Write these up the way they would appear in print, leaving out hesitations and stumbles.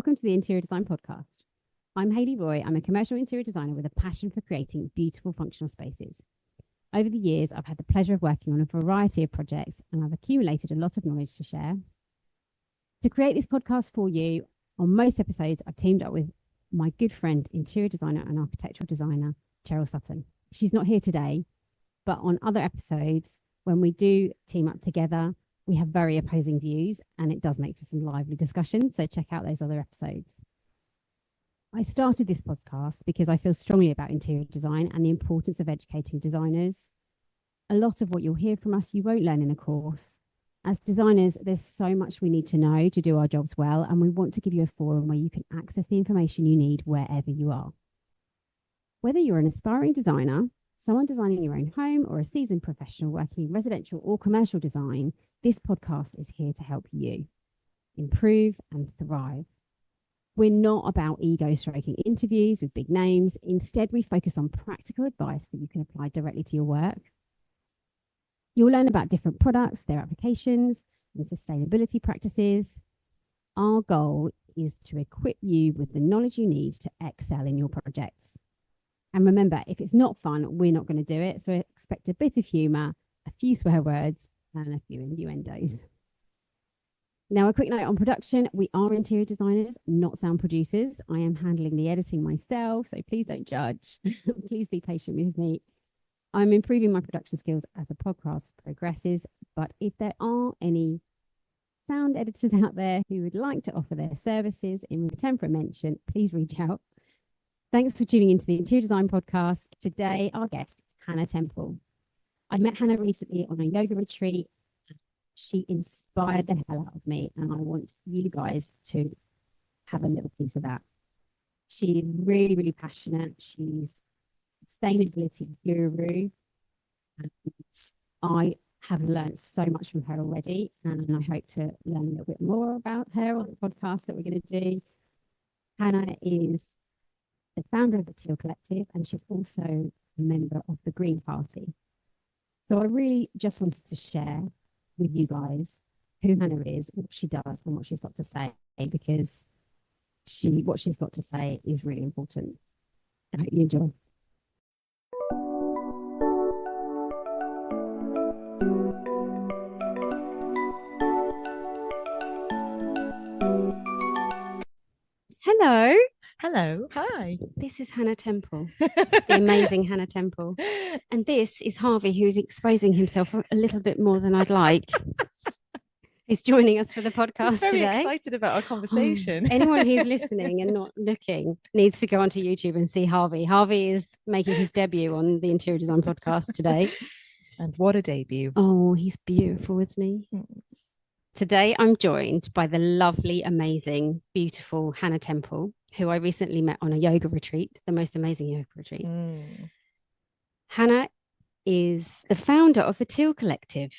welcome to the Interior Design Podcast. I'm Hayley Roy. I'm a commercial interior designer with a passion for creating beautiful functional spaces. Over the years, I've had the pleasure of working on a variety of projects and I've accumulated a lot of knowledge to share. To create this podcast for you, on most episodes, I've teamed up with my good friend, interior designer and architectural designer, Cheryl Sutton. She's not here today, but on other episodes, when we do team up together, we have very opposing views and it does make for some lively discussions. So check out those other episodes. I started this podcast because I feel strongly about interior design and the importance of educating designers. A lot of what you'll hear from us, you won't learn in a course. As designers, there's so much we need to know to do our jobs well, and we want to give you a forum where you can access the information you need wherever you are. Whether you're an aspiring designer, someone designing your own home, or a seasoned professional working in residential or commercial design, this podcast is here to help you improve and thrive. We're not about ego-stroking interviews with big names. Instead, we focus on practical advice that you can apply directly to your work. You'll learn about different products, their applications, and sustainability practices. Our goal is to equip you with the knowledge you need to excel in your projects. And remember, if it's not fun, we're not going to do it. So expect a bit of humour, a few swear words, and a few innuendos. Now, a quick note on production. We are interior designers, not sound producers. I am handling the editing myself, so please don't judge. Please be patient with me. I'm improving my production skills as the podcast progresses, but if there are any sound editors out there who would like to offer their services in return for a mention, please reach out. Thanks for tuning into the Interior Design Podcast. Today, our guest is Hannah Temple. I met Hannah recently on a yoga retreat. She inspired the hell out of me, and I want you guys to have a little piece of that. She's really, really passionate. She's a sustainability guru, and I have learned so much from her already, and I hope to learn a little bit more about her on the podcast that we're going to do. Hannah is the founder of the Teal Collective, and she's also a member of the Green Party. So I really just wanted to share with you guys who Hannah is, what she does, and what she's got to say, because what she's got to say is really important. I hope you enjoy. Hello. Hello. Hi. This is Hannah Temple, the amazing Hannah Temple. And this is Harvey, who's exposing himself a little bit more than I'd like. He's joining us for the podcast very today. Excited about our conversation. Anyone who's listening and not looking needs to go onto YouTube and see Harvey. Harvey is making his debut on the Interior Design Podcast today. And what a debut. Oh, he's beautiful, isn't he? Today, I'm joined by the lovely, amazing, beautiful Hannah Temple, who I recently met on a yoga retreat, the most amazing yoga retreat. Hannah is the founder of the Teal Collective.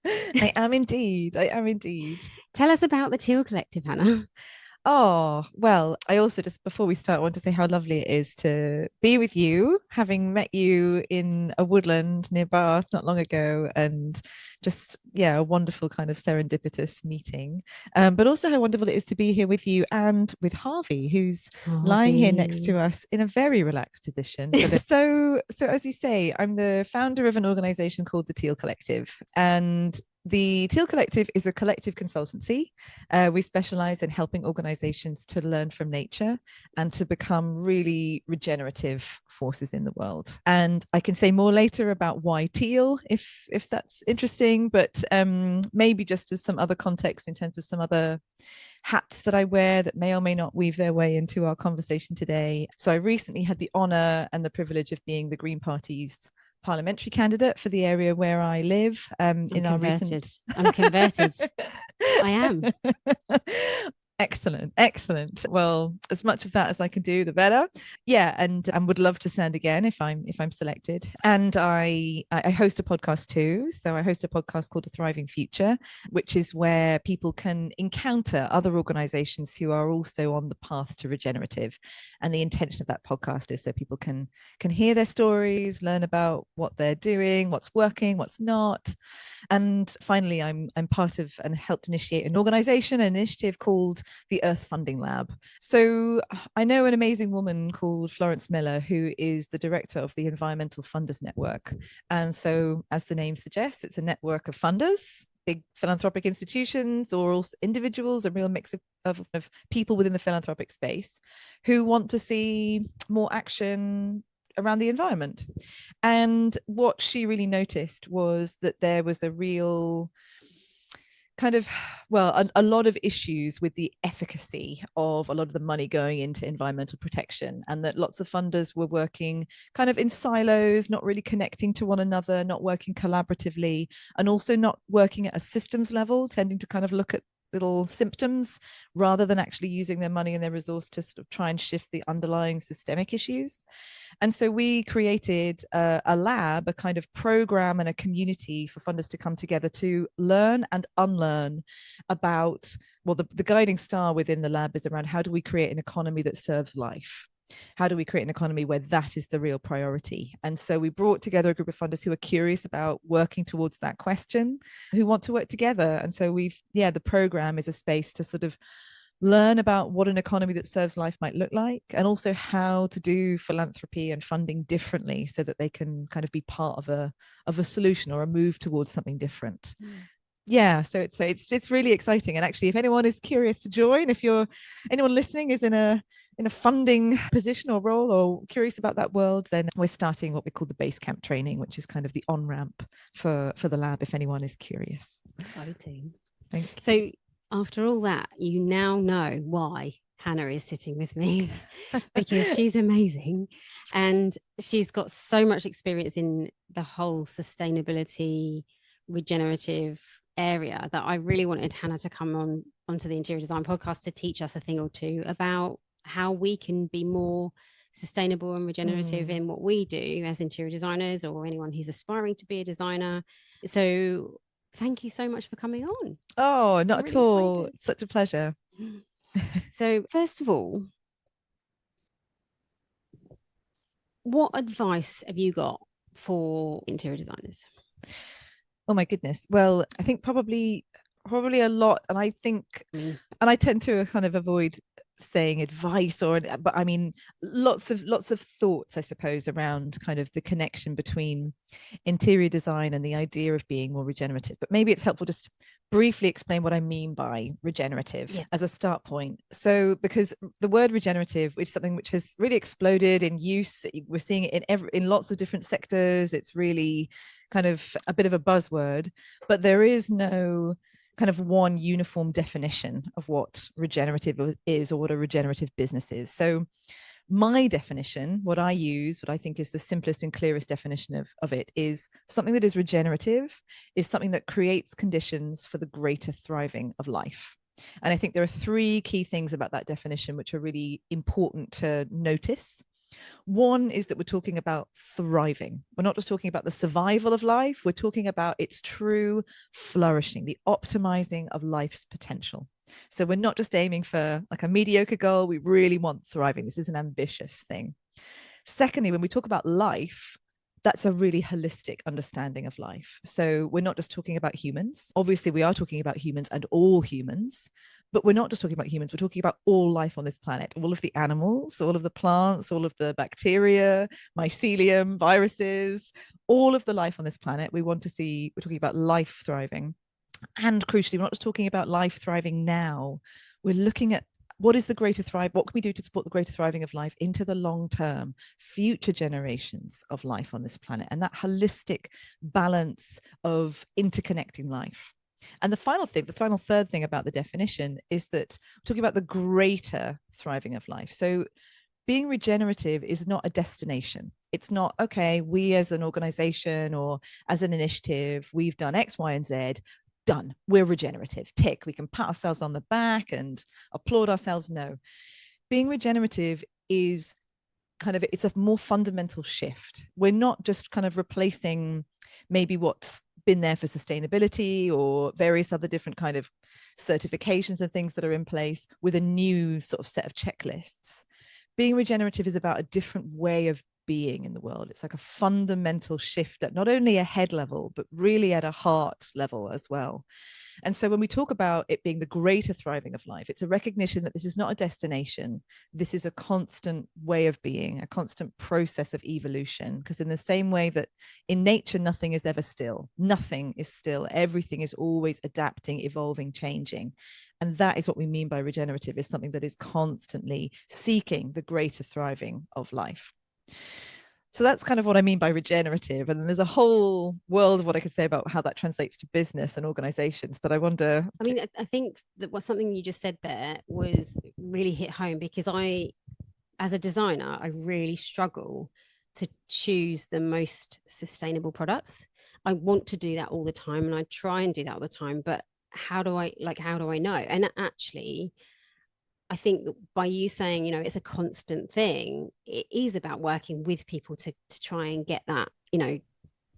I am indeed. Tell us about the Teal Collective, Hannah. Oh, well, I also just before we start, want to say how lovely it is to be with you, having met you in a woodland near Bath not long ago, and just, yeah, a wonderful kind of serendipitous meeting. But also how wonderful it is to be here with you and with Harvey, who's lying here next to us in a very relaxed position. So as you say, I'm the founder of an organization called the Teal Collective, and the Teal Collective is a collective consultancy. We specialize in helping organizations to learn from nature and to become really regenerative forces in the world. And I can say more later about why teal, if that's interesting, but maybe just as some other context in terms of some other hats that I wear that may or may not weave their way into our conversation today. So I recently had the honor and the privilege of being the Green Party's parliamentary candidate for the area where I live. I'm converted. I am. Excellent. Well, as much of that as I can do, the better. Yeah, and would love to stand again if I'm selected. And I host a podcast too. So I host a podcast called A Thriving Future, which is where people can encounter other organizations who are also on the path to regenerative. And the intention of that podcast is that people can hear their stories, learn about what they're doing, what's working, what's not. And finally, I'm part of and helped initiate an initiative called the Earth Funding Lab. So I know an amazing woman called Florence Miller, who is the director of the Environmental Funders Network. And so, as the name suggests, it's a network of funders, big philanthropic institutions, or also individuals, a real mix of people within the philanthropic space who want to see more action around the environment. And what she really noticed was that there was a real kind of, well, a lot of issues with the efficacy of a lot of the money going into environmental protection, and that lots of funders were working kind of in silos, not really connecting to one another, not working collaboratively, and also not working at a systems level, tending to kind of look at little symptoms rather than actually using their money and their resource to sort of try and shift the underlying systemic issues. And so we created a lab, a kind of program and a community for funders to come together to learn and unlearn about, well, the guiding star within the lab is around how do we create an economy that serves life? How do we create an economy where that is the real priority? And so we brought together a group of funders who are curious about working towards that question, who want to work together. And so the program is a space to sort of learn about what an economy that serves life might look like, and also how to do philanthropy and funding differently so that they can kind of be part of a solution or a move towards something different. Yeah, so it's really exciting. And actually, if anyone is curious to join, if anyone listening is in a funding position or role or curious about that world, then we're starting what we call the base camp training, which is kind of the on-ramp for the lab if anyone is curious. Exciting. Thank you. So after all that, you now know why Hannah is sitting with me, because she's amazing and she's got so much experience in the whole sustainability, regenerative area that I really wanted Hannah to come onto the Interior Design podcast to teach us a thing or two about how we can be more sustainable and regenerative in what we do as interior designers, or anyone who's aspiring to be a designer. So thank you so much for coming on. Oh, not at all. It's such a pleasure. So first of all, what advice have you got for interior designers? Oh my goodness. Well, I think probably a lot. And I think, and I tend to kind of avoid saying advice but I mean, lots of thoughts, I suppose, around kind of the connection between interior design and the idea of being more regenerative. But maybe it's helpful just to briefly explain what I mean by regenerative as a start point. So, because the word regenerative, which is something which has really exploded in use, we're seeing it in lots of different sectors. It's really kind of a bit of a buzzword, but there is no kind of one uniform definition of what regenerative is or what a regenerative business is. So my definition, what I use, what I think is the simplest and clearest definition of it, is something that is regenerative is something that creates conditions for the greater thriving of life. And I think there are three key things about that definition which are really important to notice. One is that we're talking about thriving. We're not just talking about the survival of life. We're talking about its true flourishing, the optimizing of life's potential. So we're not just aiming for like a mediocre goal. We really want thriving. This is an ambitious thing. Secondly, when we talk about life, that's a really holistic understanding of life. So we're not just talking about humans. Obviously, we are talking about humans and all humans, but we're not just talking about humans. We're talking about all life on this planet, all of the animals, all of the plants, all of the bacteria, mycelium, viruses, all of the life on this planet. We're talking about life thriving. And crucially, we're not just talking about life thriving now. We're looking at what is the greater thrive? What can we do to support the greater thriving of life into the long term, future generations of life on this planet, and that holistic balance of interconnecting life. And the final third thing about the definition is that we're talking about the greater thriving of life. So being regenerative is not a destination. It's not, okay, we as an organization or as an initiative, we've done X, Y, and Z. Done. We're regenerative. Tick. We can pat ourselves on the back and applaud ourselves. No. Being regenerative is it's a more fundamental shift. We're not just kind of replacing maybe what's been there for sustainability or various other different kind of certifications and things that are in place with a new sort of set of checklists. Being regenerative is about a different way of being in the world. It's like a fundamental shift at not only a head level, but really at a heart level as well. And so when we talk about it being the greater thriving of life, it's a recognition that this is not a destination. This is a constant way of being, a constant process of evolution. Because in the same way that in nature, nothing is ever still, nothing is still, everything is always adapting, evolving, changing. And that is what we mean by regenerative, is something that is constantly seeking the greater thriving of life. So that's kind of what I mean by regenerative. And there's a whole world of what I could say about how that translates to business and organizations. But I wonder. I mean, I think that was something you just said there was really hit home, because as a designer, I really struggle to choose the most sustainable products. I want to do that all the time, and I try and do that all the time. But how do I know? And actually, I think that by you saying, it's a constant thing, it is about working with people to try and get that,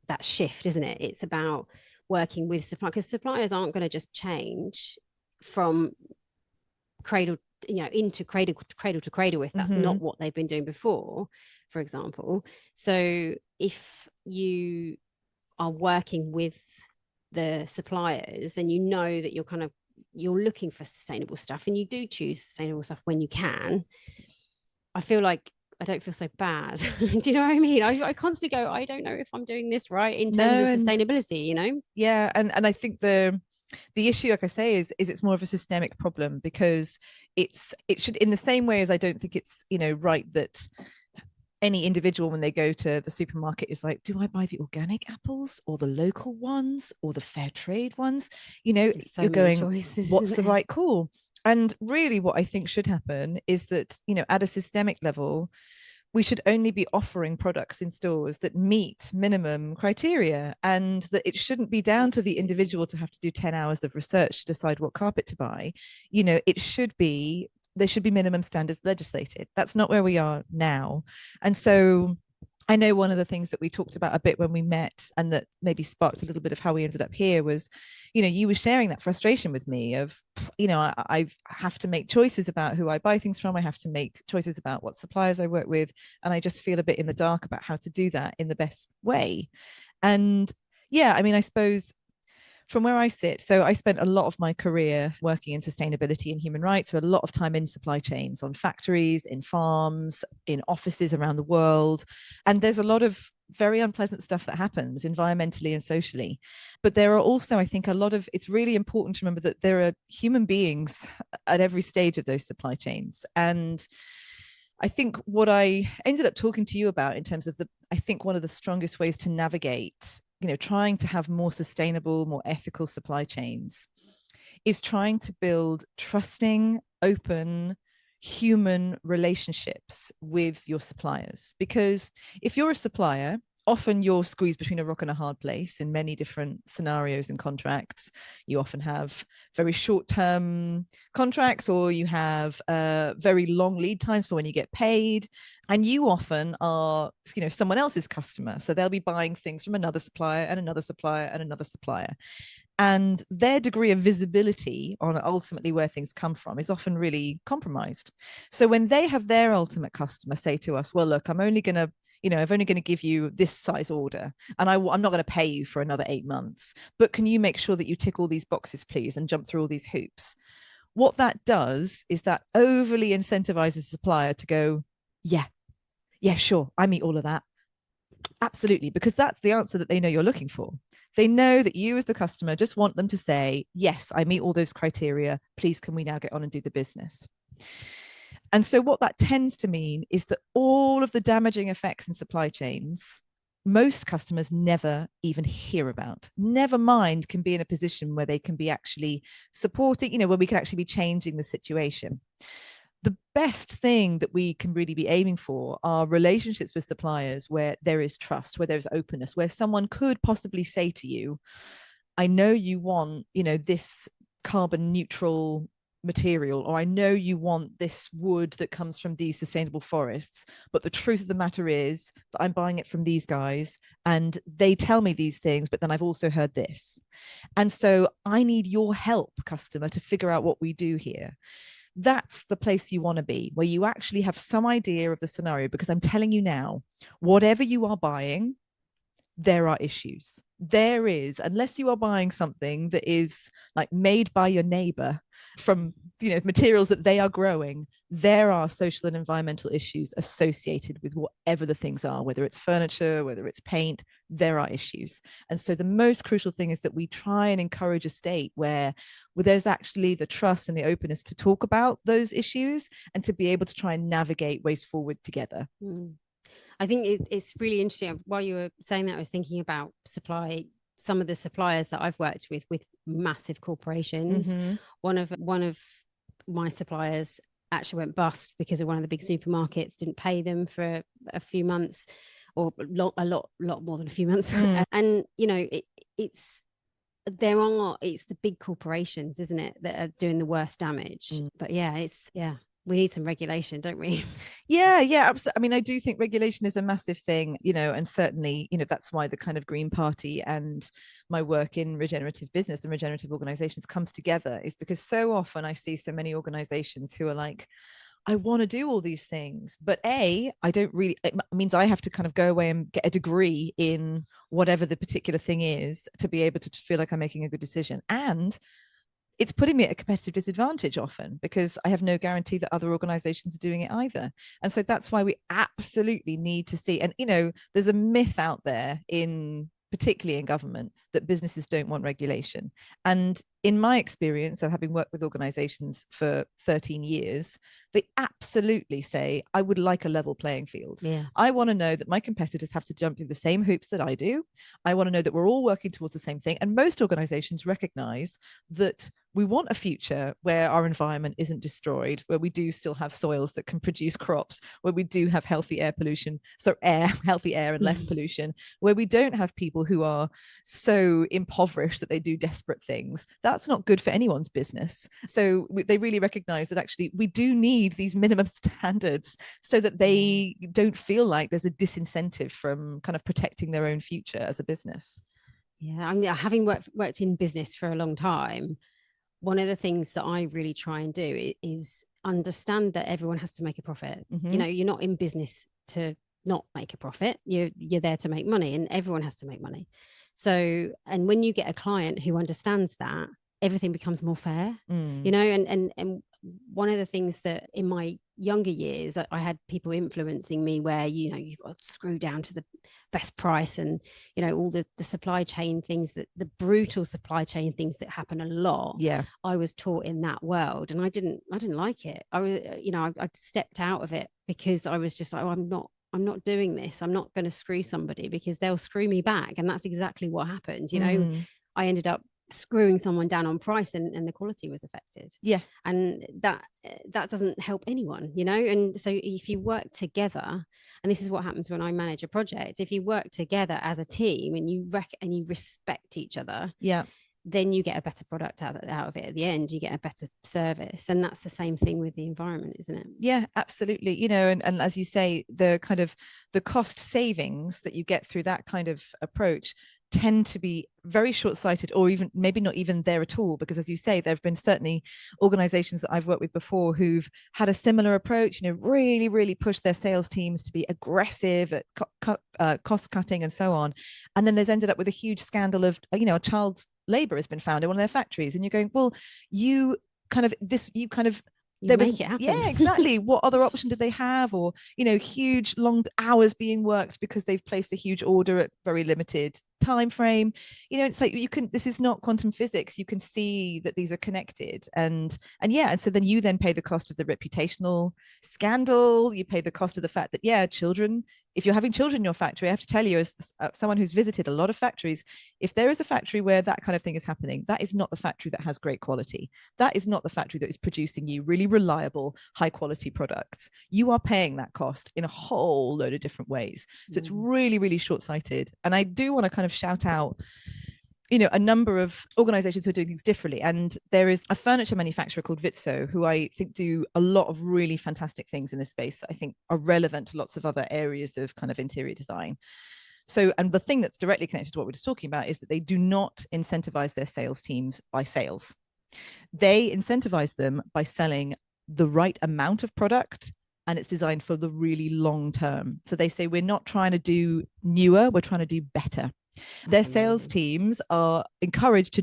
that shift, isn't it? It's about working with suppliers, because suppliers aren't going to just change from cradle, into cradle to cradle if that's not what they've been doing before, for example. So if you are working with the suppliers and that you're looking for sustainable stuff, and you do choose sustainable stuff when you can, I feel like I don't feel so bad. Do you know what I mean? I constantly go, I don't know if I'm doing this right in terms of sustainability, Yeah. And I think the issue, like I say, is it's more of a systemic problem, because it should, in the same way as I don't think it's, right that any individual, when they go to the supermarket, is like, do I buy the organic apples or the local ones or the fair trade ones? You're going, choices, what's the right call? And really what I think should happen is that, at a systemic level, we should only be offering products in stores that meet minimum criteria, and that it shouldn't be down to the individual to have to do 10 hours of research to decide what carpet to buy. There should be minimum standards legislated. That's not where we are now. And so I know one of the things that we talked about a bit when we met, and that maybe sparked a little bit of how we ended up here, was, you were sharing that frustration with me of, I have to make choices about who I buy things from. I have to make choices about what suppliers I work with. And I just feel a bit in the dark about how to do that in the best way. And yeah, I mean, I suppose from where I sit, so I spent a lot of my career working in sustainability and human rights, so a lot of time in supply chains, on factories, in farms, in offices around the world. And there's a lot of very unpleasant stuff that happens environmentally and socially. But there are also, I think, it's really important to remember that there are human beings at every stage of those supply chains. And I think what I ended up talking to you about in terms of I think one of the strongest ways to navigate, trying to have more sustainable, more ethical supply chains, is trying to build trusting, open, human relationships with your suppliers. Because if you're a supplier, often you're squeezed between a rock and a hard place in many different scenarios and contracts. You often have very short-term contracts, or you have very long lead times for when you get paid. And you often are, someone else's customer. So they'll be buying things from another supplier and another supplier and another supplier. And their degree of visibility on ultimately where things come from is often really compromised. So when they have their ultimate customer say to us, well, look, I'm only going to give you this size order, and I'm not going to pay you for another 8 months, but can you make sure that you tick all these boxes, please, and jump through all these hoops? What that does is that overly incentivizes the supplier to go, yeah, sure, I meet all of that. Absolutely, because that's the answer that they know you're looking for. They know that you as the customer just want them to say, yes, I meet all those criteria. Please, can we now get on and do the business? And so what that tends to mean is that all of the damaging effects in supply chains, most customers never even hear about. Never mind can be in a position where they can be actually supporting, where we can actually be changing the situation. The best thing that we can really be aiming for are relationships with suppliers where there is trust, where there's openness, where someone could possibly say to you, I know you want, this carbon neutral material, or I know you want this wood that comes from these sustainable forests, but the truth of the matter is that I'm buying it from these guys and they tell me these things, but then I've also heard this. And so I need your help, customer, to figure out what we do here. that's the place you want to be, where you actually have some idea of the scenario. Because I'm telling you now, whatever you are buying, there are issues. There is, unless you are buying something that is like made by your neighbor from, you know, materials that they are growing, there are social and environmental issues associated with whatever the things are, whether it's furniture, whether it's paint, there are issues. And so the most crucial thing is that we try and encourage a state where there's actually the trust and the openness to talk about those issues and to be able to try and navigate ways forward together. I think it's really interesting. While you were saying that, I was thinking about some of the suppliers that I've worked with massive corporations. Mm-hmm. One of my suppliers actually went bust because of one of the big supermarkets didn't pay them for a few months, or a lot more than a few months. And you know, it's the big corporations, isn't it, that are doing the worst damage. But we need some regulation, don't we? Yeah, absolutely. I mean, I do think regulation is a massive thing, you know, and certainly, you know, that's why the kind of Green Party and my work in regenerative business and regenerative organizations comes together, is because so often I see so many organizations who are like, I want to do all these things, but I don't really, it means I have to kind of go away and get a degree in whatever the particular thing is to be able to feel like I'm making a good decision. And it's putting me at a competitive disadvantage often, because I have no guarantee that other organizations are doing it either. And so that's why we absolutely need to see, and, you know, there's a myth out there particularly in government, that businesses don't want regulation. And in my experience of having worked with organizations for 13 years, they absolutely say, I would like a level playing field. Yeah. I want to know that my competitors have to jump through the same hoops that I do. I want to know that we're all working towards the same thing. And most organizations recognize that we want a future where our environment isn't destroyed, where we do still have soils that can produce crops, where we do have healthy air pollution, healthy air and less pollution, where we don't have people who are so impoverished that they do desperate things. That's not good for anyone's business. So they really recognize that actually we do need these minimum standards so that they don't feel like there's a disincentive from kind of protecting their own future as a business. Yeah, I mean, having worked in business for a long time, one of the things that I really try and do is understand that everyone has to make a profit. You know, you're not in business to not make a profit. You're there to make money, and everyone has to make money. So, and when you get a client who understands that, everything becomes more fair. You know, and one of the things that in my younger years, I had people influencing me where, you know, you've got to screw down to the best price, and, you know, all the supply chain things, that the brutal supply chain things that happen a lot. Yeah. I was taught in that world, and I didn't like it. I was, you know, I stepped out of it because I was just like, oh, I'm not doing this. I'm not going to screw somebody, because they'll screw me back. And that's exactly what happened. You know, I ended up screwing someone down on price, and the quality was affected. Yeah. And that doesn't help anyone, you know. And so if you work together, and this is what happens when I manage a project, if you work together as a team and you respect each other, then you get a better product out of it. At the end, you get a better service. And that's the same thing with the environment, isn't it? Yeah, absolutely. You know, and as you say, the kind of the cost savings that you get through that kind of approach tend to be very short-sighted, or even maybe not even there at all, because as you say, there have been certainly organizations that I've worked with before who've had a similar approach, you know, really pushed their sales teams to be aggressive at cost cutting and so on, and then there's ended up with a huge scandal of, you know, a child labor has been found in one of their factories, and you're going, well, you make it happen. Yeah, exactly. What other option did they have? Or, you know, huge long hours being worked because they've placed a huge order at very limited time frame. You know, it's like, this is not quantum physics. You can see that these are connected, and so then you pay the cost of the reputational scandal. You pay the cost of the fact that children, if you're having children in your factory, I have to tell you, as someone who's visited a lot of factories, if there is a factory where that kind of thing is happening, that is not the factory that has great quality. That is not the factory that is producing you really reliable, high quality products. You are paying that cost in a whole load of different ways. So it's really short-sighted. And I do want to kind of shout out, you know, a number of organizations who are doing things differently. And there is a furniture manufacturer called Vitso, who I think do a lot of really fantastic things in this space that I think are relevant to lots of other areas of kind of interior design. So, and the thing that's directly connected to what we're just talking about is that they do not incentivize their sales teams by sales. They incentivize them by selling the right amount of product, and it's designed for the really long term. So they say, we're not trying to do newer, we're trying to do better. Their sales teams are encouraged to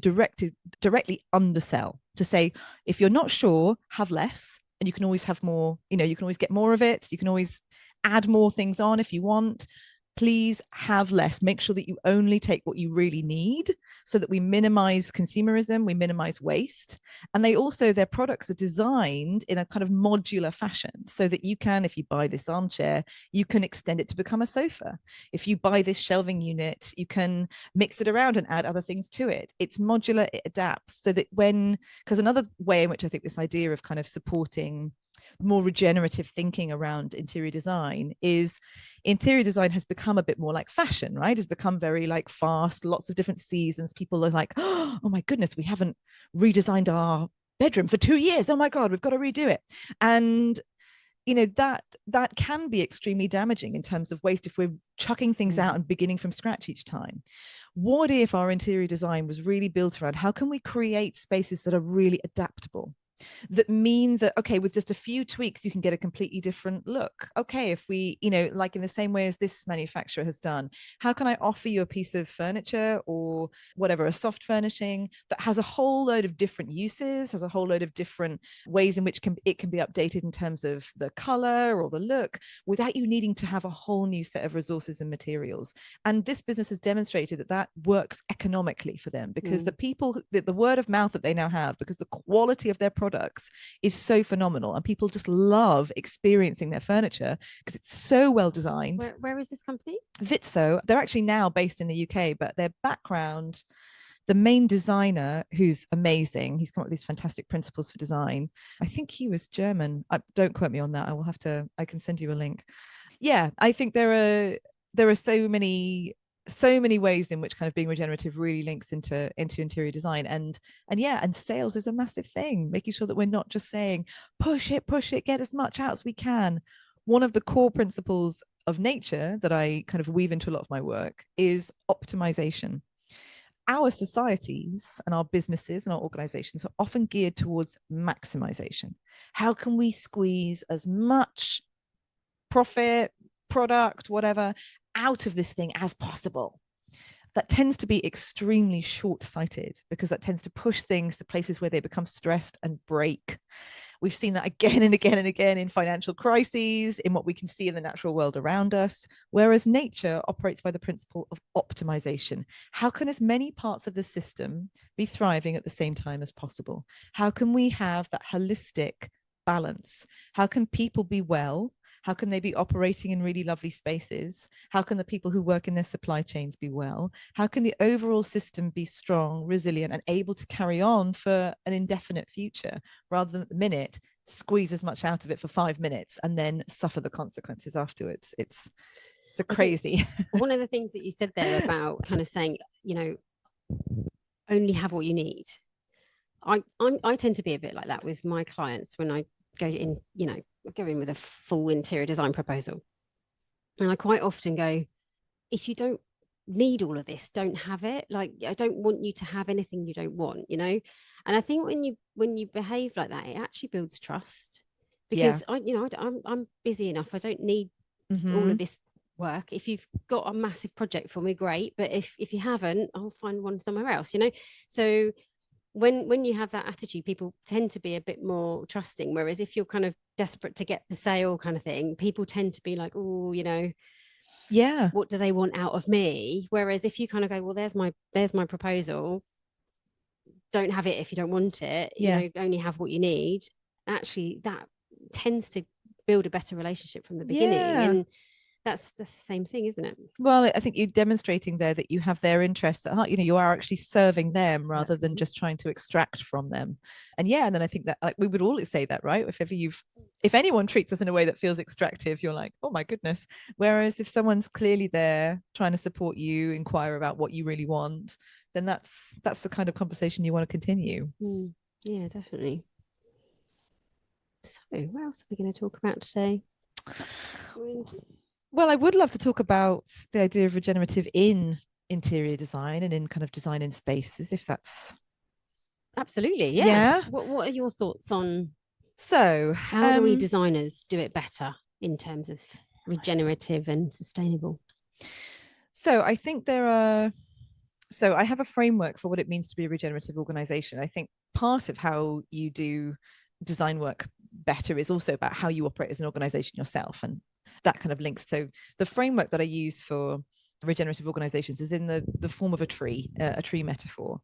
directly undersell, to say, if you're not sure, have less, and you can always have more, you know, you can always get more of it. You can always add more things on if you want. Please have less. Make sure that you only take what you really need, so that we minimize consumerism, we minimize waste. And they also, their products are designed in a kind of modular fashion, so that you can, if you buy this armchair, you can extend it to become a sofa. If you buy this shelving unit, you can mix it around and add other things to it. It's modular, it adapts, so that because another way in which I think this idea of kind of supporting more regenerative thinking around interior design is, interior design has become a bit more like fashion, right? It's become very like fast, lots of different seasons. People are like, oh my goodness, we haven't redesigned our bedroom for 2 years. Oh my God, we've got to redo it. And you know, that can be extremely damaging in terms of waste if we're chucking things out and beginning from scratch each time. What if our interior design was really built around, how can we create spaces that are really adaptable, that mean that, okay, with just a few tweaks, you can get a completely different look. Okay, if we, you know, like in the same way as this manufacturer has done, how can I offer you a piece of furniture or whatever, a soft furnishing that has a whole load of different uses, has a whole load of different ways in which it can be updated in terms of the color or the look, without you needing to have a whole new set of resources and materials. And this business has demonstrated that that works economically for them, because the people, the word of mouth that they now have, because the quality of their products is so phenomenal, and people just love experiencing their furniture because it's so well designed. Where is this company? Vitso. They're actually now based in the UK, but their background, the main designer, who's amazing, he's come up with these fantastic principles for design. I think he was German. Don't quote me on that. I can send you a link. Yeah, I think there are so many ways in which kind of being regenerative really links into interior design. And sales is a massive thing, making sure that we're not just saying push it, get as much out as we can. One of the core principles of nature that I kind of weave into a lot of my work is optimization. Our societies and our businesses and our organizations are often geared towards maximization. How can we squeeze as much profit, product, whatever, out of this thing as possible? That tends to be extremely short-sighted, because that tends to push things to places where they become stressed and break. We've seen that again and again and again in financial crises, in what we can see in the natural world around us, whereas nature operates by the principle of optimization. How can as many parts of the system be thriving at the same time as possible? How can we have that holistic balance? How can people be well? How can they be operating in really lovely spaces? How can the people who work in their supply chains be well? How can the overall system be strong, resilient, and able to carry on for an indefinite future, rather than at the minute squeeze as much out of it for 5 minutes and then suffer the consequences afterwards? It's a crazy. One of the things that you said there about kind of saying, you know, only have what you need. I tend to be a bit like that with my clients when I go in, you know, go in with a full interior design proposal. And I quite often go, if you don't need all of this, don't have it. Like, I don't want you to have anything you don't want, you know? And I think when you behave like that, it actually builds trust, because I'm busy enough. I don't need all of this work. If you've got a massive project for me, great. But if you haven't, I'll find one somewhere else, you know? So when you have that attitude, people tend to be a bit more trusting. Whereas if you're kind of desperate to get the sale kind of thing, people tend to be like, oh, you know, what do they want out of me? Whereas if you kind of go, well, there's my proposal, don't have it if you don't want it, you know, only have what you need. Actually, that tends to build a better relationship from the beginning. And that's the same thing, isn't it? Well, I think you're demonstrating there that you have their interests at heart. You know, you are actually serving them rather than just trying to extract from them. And and then I think that, like, we would always say that, right? If anyone treats us in a way that feels extractive, you're like, oh my goodness. Whereas if someone's clearly there trying to support you, inquire about what you really want, then that's the kind of conversation you want to continue. Yeah, definitely. So what else are we going to talk about today? Well, I would love to talk about the idea of regenerative in interior design and in kind of design in spaces, if that's... Absolutely, yeah. What are your thoughts on So how do we designers do it better in terms of regenerative and sustainable? So I think I have a framework for what it means to be a regenerative organization. I think part of how you do design work better is also about how you operate as an organization yourself. And that kind of links. So the framework that I use for regenerative organizations is in the form of a tree metaphor.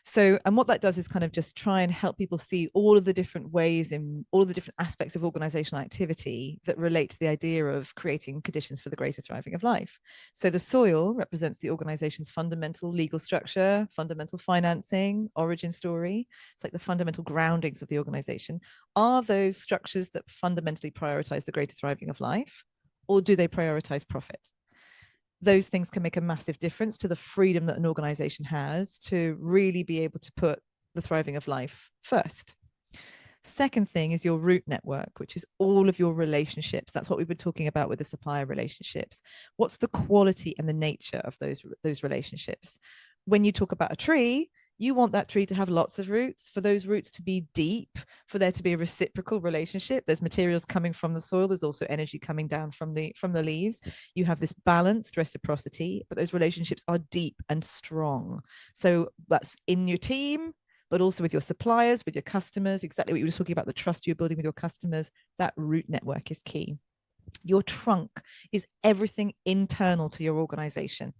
So, and what that does is kind of just try and help people see all of the different ways in all of the different aspects of organizational activity that relate to the idea of creating conditions for the greater thriving of life. So the soil represents the organization's fundamental legal structure, fundamental financing, origin story. It's like the fundamental groundings of the organization. Are those structures that fundamentally prioritize the greater thriving of life, or do they prioritize profit? Those things can make a massive difference to the freedom that an organization has to really be able to put the thriving of life first. Second thing is your root network, which is all of your relationships. That's what we've been talking about with the supplier relationships. What's the quality and the nature of those relationships? When you talk about a tree, you want that tree to have lots of roots, for those roots to be deep, for there to be a reciprocal relationship. There's materials coming from the soil. There's also energy coming down from the leaves. You have this balanced reciprocity, but those relationships are deep and strong. So that's in your team, but also with your suppliers, with your customers, exactly what you were talking about, the trust you're building with your customers. That root network is key. Your trunk is everything internal to your organization.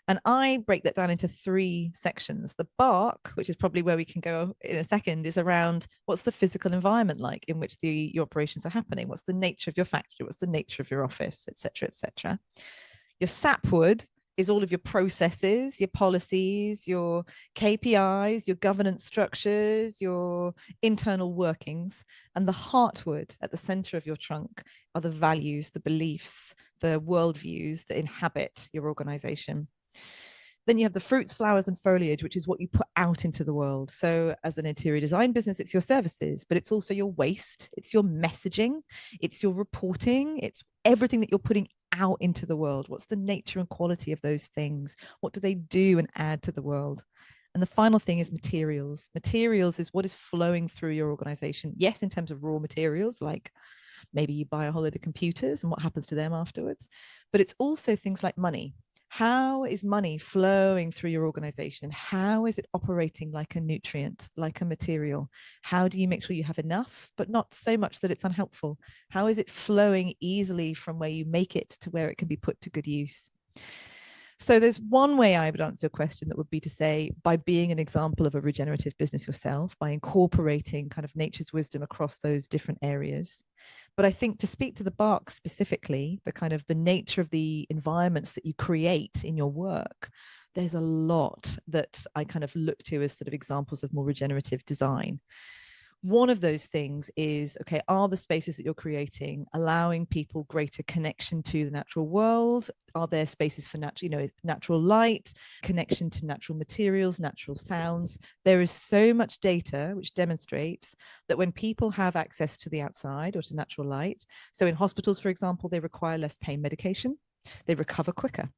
And I break that down into 3 sections. The bark, which is probably where we can go in a second, is around what's the physical environment like in which your operations are happening? What's the nature of your factory? What's the nature of your office, et cetera, et cetera. Your sapwood is all of your processes, your policies, your KPIs, your governance structures, your internal workings. And the heartwood at the center of your trunk are the values, the beliefs, the worldviews that inhabit your organization. Then you have the fruits, flowers, and foliage, which is what you put out into the world. So as an interior design business, it's your services, but it's also your waste, it's your messaging, it's your reporting, it's everything that you're putting out into the world. What's the nature and quality of those things? What do they do and add to the world? And the final thing is materials. Materials is what is flowing through your organization. Yes, in terms of raw materials, like maybe you buy a whole load of computers and what happens to them afterwards, but it's also things like money. How is money flowing through your organization? How is it operating like a nutrient, like a material? How do you make sure you have enough, but not so much that it's unhelpful? How is it flowing easily from where you make it to where it can be put to good use? So there's one way I would answer your question that would be to say, by being an example of a regenerative business yourself, by incorporating kind of nature's wisdom across those different areas. But I think to speak to the bark specifically, the kind of the nature of the environments that you create in your work, there's a lot that I kind of look to as sort of examples of more regenerative design. One of those things is, okay, are the spaces that you're creating allowing people greater connection to the natural world? Are there spaces for natural light, connection to natural materials, natural sounds? There is so much data which demonstrates that when people have access to the outside or to natural light, so in hospitals, for example, they require less pain medication, they recover quicker.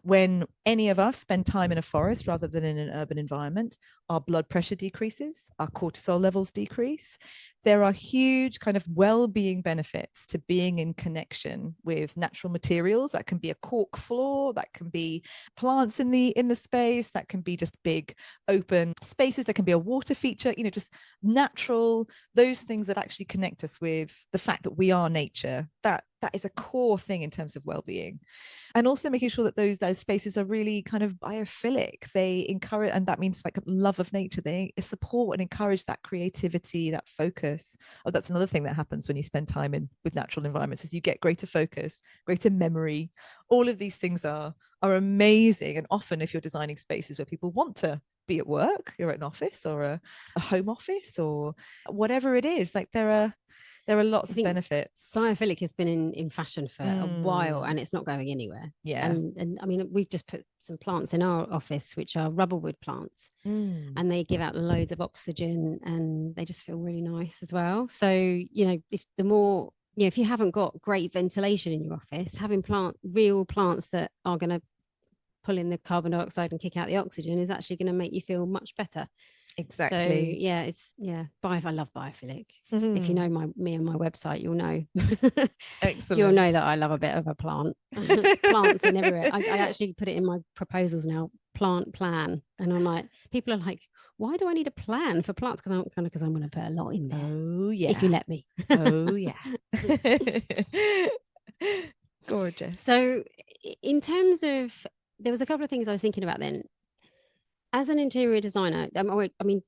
When any of us spend time in a forest rather than in an urban environment, our blood pressure decreases, our cortisol levels decrease. There are huge kind of well-being benefits to being in connection with natural materials. That can be a cork floor, that can be plants in the space, that can be just big open spaces, there can be a water feature, just natural, those things that actually connect us with the fact that we are nature. That is a core thing in terms of well-being. And also making sure that those spaces are really kind of biophilic. They encourage, and that means like love of nature. They support and encourage that creativity, that focus. Oh, that's another thing that happens when you spend time with natural environments, is you get greater focus, greater memory. All of these things are amazing. And often if you're designing spaces where people want to be at work, you're at an office or a home office or whatever it is, like there are lots of benefits. Biophilic has been in fashion for a while and it's not going anywhere. Yeah. And I mean, we've just put some plants in our office, which are rubberwood plants, and they give out loads of oxygen and they just feel really nice as well. So, if you haven't got great ventilation in your office, having real plants that are going to pull in the carbon dioxide and kick out the oxygen is actually going to make you feel much better. Exactly. So I love biophilic. If you know me and my website, you'll know. You'll know Excellent. that I love a bit of a plant. Plants in everywhere. I actually put it in my proposals now, plant plan. And I'm like, people are like, why do I need a plan for plants? Because I'm going to put a lot in there. Oh yeah. If you let me. Oh yeah. Gorgeous. So in terms of, there was a couple of things I was thinking about then. As an interior designer, I mean,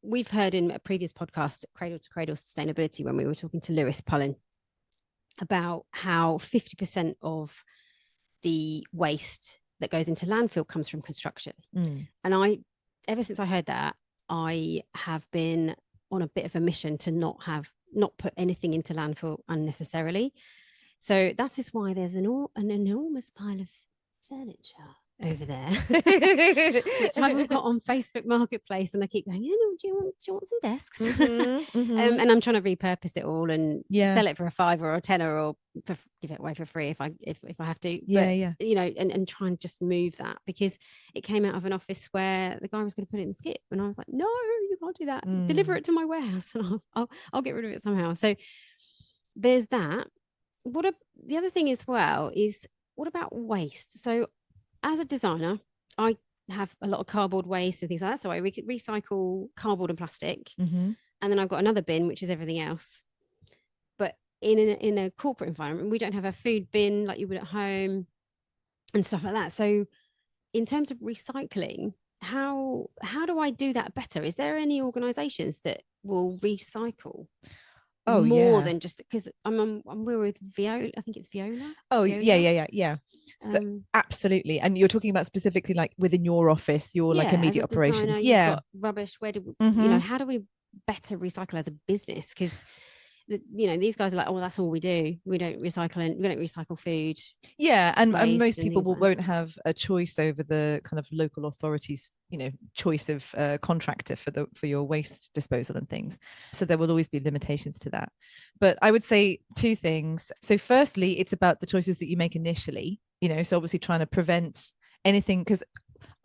we've heard in a previous podcast, Cradle to Cradle Sustainability, when we were talking to Lewis Pullen about how 50% of the waste that goes into landfill comes from construction. And ever since I heard that, I have been on a bit of a mission to not put anything into landfill unnecessarily. So that is why there's an enormous pile of furniture over there, which I've got on Facebook Marketplace, and I keep going, do you want some desks? And I'm trying to repurpose it all and sell it for a $5 or a $10 or give it away for free if I have to. And try and just move that, because it came out of an office where the guy was going to put it in the skip, and I was like, no, you can't do that. Deliver it to my warehouse, and I'll get rid of it somehow. So there's that. The other thing as well is, what about waste? So as a designer, I have a lot of cardboard waste and things like that. So I recycle cardboard and plastic. And then I've got another bin, which is everything else. But in a corporate environment, we don't have a food bin like you would at home and stuff like that. So in terms of recycling, how do I do that better? Is there any organizations that will recycle more than just, because we're with Viola, I think it's Viola. Yeah. So absolutely. And you're talking about specifically like within your office, your like immediate operations. Designer, you've got rubbish. Where do how do we better recycle as a business? Because these guys are like, oh, that's all we do. We don't recycle food. Yeah, and most people won't have a choice over the kind of local authorities, choice of contractor for your waste disposal and things. So there will always be limitations to that. But I would say two things. So firstly, it's about the choices that you make initially, so obviously trying to prevent anything, because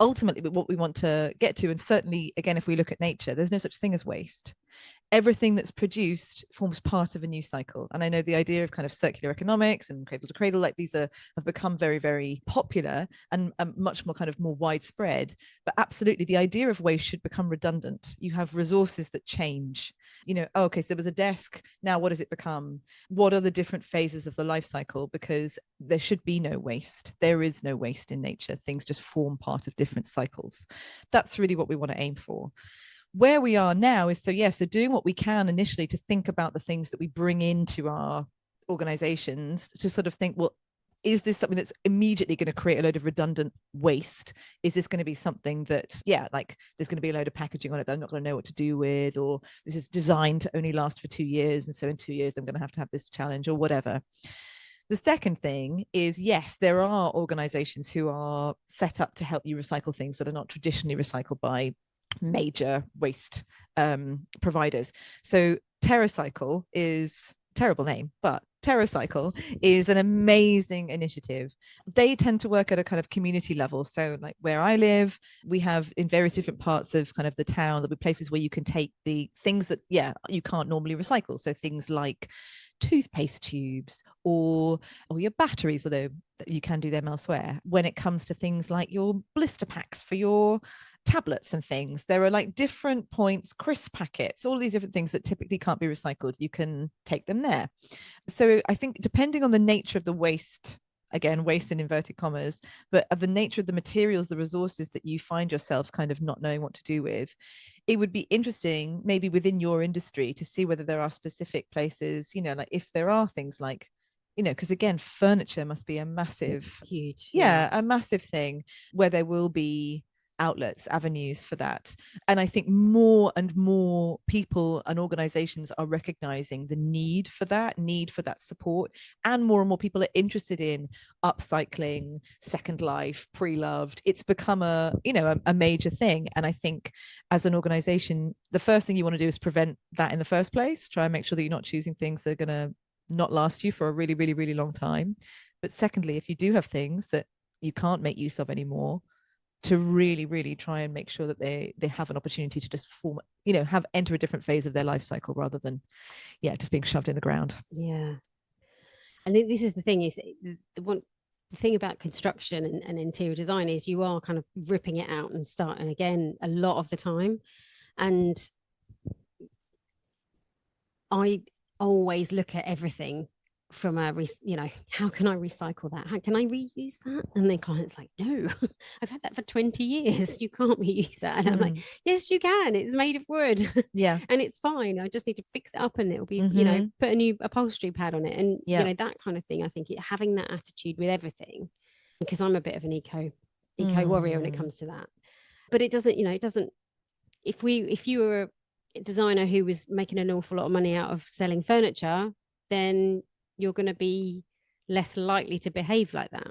ultimately what we want to get to, and certainly again, if we look at nature, there's no such thing as waste. Everything that's produced forms part of a new cycle. And I know the idea of kind of circular economics and cradle to cradle, like these have become very, very popular and much more kind of more widespread. But absolutely, the idea of waste should become redundant. You have resources that change. Okay, so there was a desk. Now, what does it become? What are the different phases of the life cycle? Because there should be no waste. There is no waste in nature. Things just form part of different cycles. That's really what we want to aim for. Where we are now is so doing what we can initially to think about the things that we bring into our organizations, to sort of think, well, is this something that's immediately going to create a load of redundant waste? Is this going to be something that, like there's going to be a load of packaging on it that I'm not going to know what to do with, or this is designed to only last for 2 years, and so in 2 years I'm going to have this challenge, or whatever. The second thing is, yes, there are organizations who are set up to help you recycle things that are not traditionally recycled by major waste providers. So TerraCycle is terrible name, but TerraCycle is an amazing initiative. They tend to work at a kind of community level. So like where I live, we have in various different parts of kind of the town, there'll be places where you can take the things that you can't normally recycle. So things like toothpaste tubes or your batteries, although you can do them elsewhere. When it comes to things like your blister packs for your tablets and things, there are like different points, crisp packets, all these different things that typically can't be recycled. You can take them there. So I think depending on the nature of the waste, again, waste in inverted commas, but of the nature of the materials, the resources that you find yourself kind of not knowing what to do with, it would be interesting maybe within your industry to see whether there are specific places, like if there are things like, because again, furniture must be a massive, huge, a massive thing where there will be outlets, avenues for that. And I think more and more people and organizations are recognizing the need for that support, and more people are interested in upcycling, second life, pre-loved. It's become a major thing. And I think as an organization, the first thing you want to do is prevent that in the first place. Try and make sure that you're not choosing things that are going to not last you for a really, really, really long time. But secondly, if you do have things that you can't make use of anymore, to really, really try and make sure that they have an opportunity to just form, enter a different phase of their life cycle rather than, just being shoved in the ground. Yeah. And this is the thing, is the thing about construction and interior design is you are kind of ripping it out and starting again a lot of the time. And I always look at everything from how can I recycle that? How can I reuse that? And then clients like, no, I've had that for 20 years. You can't reuse that. And I'm like, yes, you can. It's made of wood. Yeah. And it's fine. I just need to fix it up and it'll be, Mm-hmm. put a new upholstery pad on it. And, Yeah. that kind of thing. I think having that attitude with everything, because I'm a bit of an eco warrior when it comes to that. But it doesn't, if you were a designer who was making an awful lot of money out of selling furniture, then you're going to be less likely to behave like that.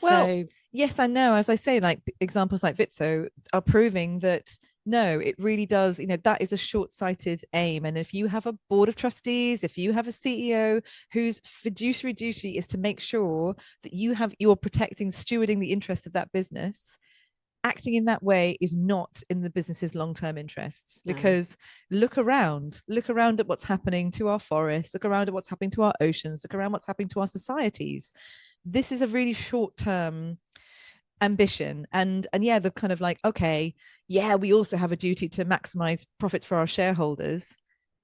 Well, so yes, I know. As I say, like examples like Vitso are proving that no, it really does. That is a short-sighted aim. And if you have a board of trustees, if you have a CEO whose fiduciary duty is to make sure that you're protecting, stewarding the interests of that business, acting in that way is not in the business's long-term interests. Because look around at what's happening to our forests, look around at what's happening to our oceans, look around what's happening to our societies. This is a really short-term ambition. And yeah, the kind of like, okay, yeah, we also have a duty to maximize profits for our shareholders.